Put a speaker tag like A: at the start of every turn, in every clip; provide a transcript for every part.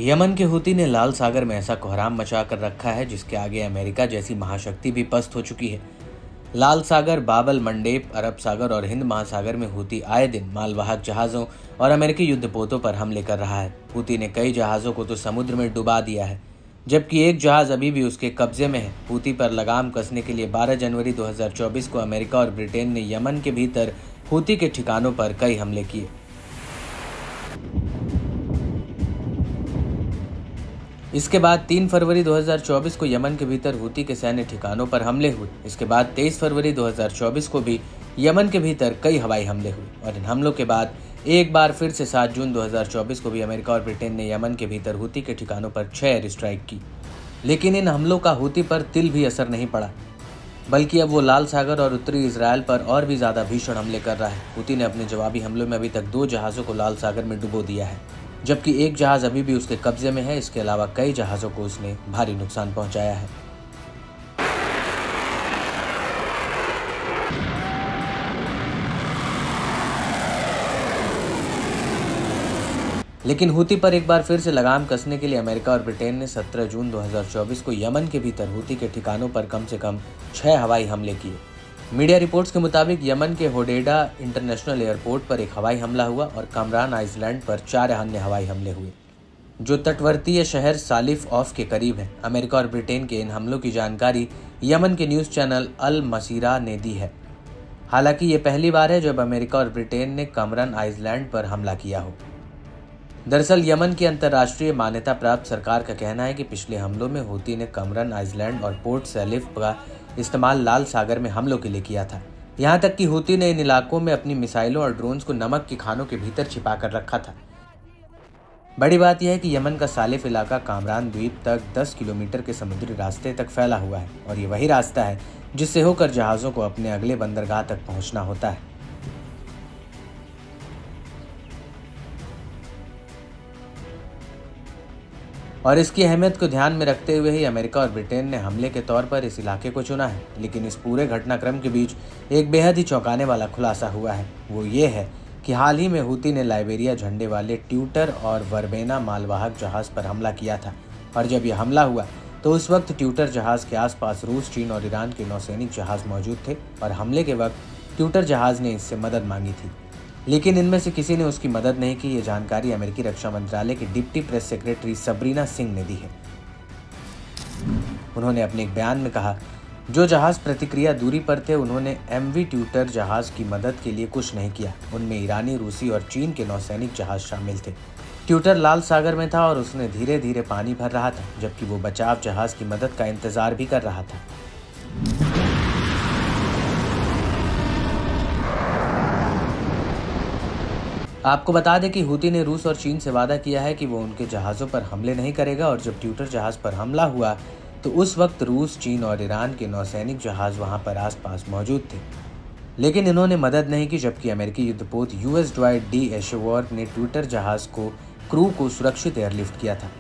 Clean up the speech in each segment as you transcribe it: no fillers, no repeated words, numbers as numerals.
A: Yemen के Houthi ने लाल सागर में ऐसा कोहराम मचा कर रखा है जिसके आगे अमेरिका जैसी महाशक्ति भी पस्त हो चुकी है। लाल सागर, बाबल मंडेप, अरब सागर और हिंद महासागर में हूती आए दिन मालवाहक जहाजों और अमेरिकी युद्धपोतों पर हमले कर रहा है। हूती ने कई जहाजों को तो समुद्र में डुबा दिया है, जबकि एक जहाज अभी भी उसके कब्जे में है। हूती पर लगाम कसने के लिए 12 जनवरी 2024 को अमेरिका और ब्रिटेन ने यमन के भीतर हूती के ठिकानों पर कई हमले किए। इसके बाद 3 फरवरी 2024 को यमन के भीतर हूती के सैन्य ठिकानों पर हमले हुए। इसके बाद 23 फरवरी 2024 को भी यमन के भीतर कई हवाई हमले हुए और इन हमलों के बाद एक बार फिर से 7 जून 2024 को भी अमेरिका और ब्रिटेन ने यमन के भीतर हूती के ठिकानों पर 6 एयर स्ट्राइक की। लेकिन इन हमलों का हूती पर तिल भी असर नहीं पड़ा, बल्कि अब वो लाल सागर और उत्तरी इजराइल पर और भी ज़्यादा भीषण हमले कर रहा है। हूती ने अपने जवाबी हमलों में अभी तक 2 जहाज़ों को लाल सागर में डुबो दिया है, जबकि एक जहाज अभी भी उसके कब्जे में है। इसके अलावा कई जहाज़ों को उसने भारी नुकसान पहुंचाया है। लेकिन हूती पर एक बार फिर से लगाम कसने के लिए अमेरिका और ब्रिटेन ने 17 जून 2024 को यमन के भीतर हूती के ठिकानों पर कम से कम 6 हवाई हमले किए। मीडिया रिपोर्ट्स के मुताबिक यमन के होडेडा इंटरनेशनल एयरपोर्ट पर एक हवाई हमला हुआ और कामरान आइसलैंड पर 4 अन्य हवाई हमले हुए, जो तटवर्तीय शहर सालिफ ऑफ के करीब है। अमेरिका और ब्रिटेन के इन हमलों की जानकारी यमन के न्यूज़ चैनल अल मसीरा ने दी है। हालांकि ये पहली बार है जब अमेरिका और ब्रिटेन ने कामरान आइसलैंड पर हमला किया हो। दरअसल यमन की अंतर्राष्ट्रीय मान्यता प्राप्त सरकार का कहना है कि पिछले हमलों में हूती ने कामरान आइसलैंड और पोर्ट सैलिफ का इस्तेमाल लाल सागर में हमलों के लिए किया था। यहाँ तक कि हूती ने इन इलाकों में अपनी मिसाइलों और ड्रोन्स को नमक के खानों के भीतर छिपा कर रखा था। बड़ी बात यह है कि यमन का सालिफ इलाका कामरान द्वीप तक 10 किलोमीटर के समुद्री रास्ते तक फैला हुआ है और ये वही रास्ता है जिससे होकर जहाज़ों को अपने अगले बंदरगाह तक पहुँचना होता है। और इसकी अहमियत को ध्यान में रखते हुए ही अमेरिका और ब्रिटेन ने हमले के तौर पर इस इलाके को चुना है। लेकिन इस पूरे घटनाक्रम के बीच एक बेहद ही चौंकाने वाला खुलासा हुआ है। वो ये है कि हाल ही में हूती ने लाइबेरिया झंडे वाले ट्यूटर और वर्बेना मालवाहक जहाज़ पर हमला किया था और जब यह हमला हुआ तो उस वक्त ट्यूटर जहाज़ के आसपास रूस, चीन और ईरान के नौसैनिक जहाज़ मौजूद थे और हमले के वक्त ट्यूटर जहाज़ ने इससे मदद मांगी थी, लेकिन इनमें से किसी ने उसकी मदद नहीं की। ये जानकारी अमेरिकी रक्षा मंत्रालय की deputy press secretary Sabrina Singh ने दी है। उन्होंने अपने एक बयान में कहा, जो जहाज प्रतिक्रिया दूरी पर थे उन्होंने एमवी ट्यूटर जहाज की मदद के लिए कुछ नहीं किया। उनमें ईरानी, रूसी और चीन के नौसैनिक जहाज शामिल थे। ट्यूटर लाल सागर में था और उसने धीरे धीरे पानी भर रहा था, जबकि वो बचाव जहाज की मदद का इंतजार भी कर रहा था। आपको बता दें कि हूती ने रूस और चीन से वादा किया है कि वो उनके जहाज़ों पर हमले नहीं करेगा और जब ट्यूटर जहाज़ पर हमला हुआ तो उस वक्त रूस, चीन और ईरान के नौसैनिक जहाज़ वहां पर आसपास मौजूद थे, लेकिन इन्होंने मदद नहीं की। जबकि अमेरिकी युद्धपोत यूएस ड्वाइट डी एशेवर्थ ने ट्यूटर जहाज़ को क्रू को सुरक्षित एयरलिफ्ट किया था।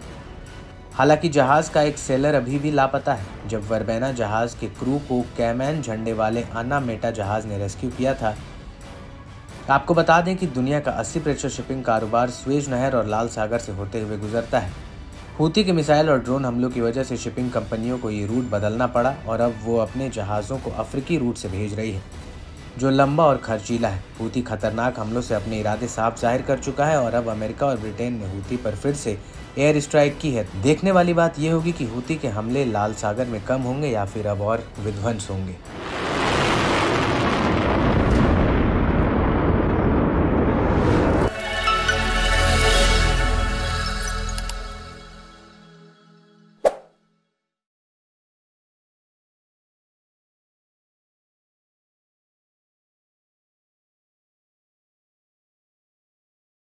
A: हालांकि जहाज़ का एक सेलर अभी भी लापता है। जब वर्बेना जहाज़ के क्रू को कैमैन झंडे वाले आना मेटा जहाज़ ने रेस्क्यू किया था। आपको बता दें कि दुनिया का 80% शिपिंग कारोबार स्वेज नहर और लाल सागर से होते हुए गुजरता है। हूती के मिसाइल और ड्रोन हमलों की वजह से शिपिंग कंपनियों को ये रूट बदलना पड़ा और अब वो अपने जहाज़ों को अफ्रीकी रूट से भेज रही है, जो लंबा और खर्चीला है। हूती खतरनाक हमलों से अपने इरादे साफ जाहिर कर चुका है और अब अमेरिका और ब्रिटेन ने हूती पर फिर से एयर स्ट्राइक की है। देखने वाली बात यह होगी कि हूती के हमले लाल सागर में कम होंगे या फिर अब और विध्वंस होंगे।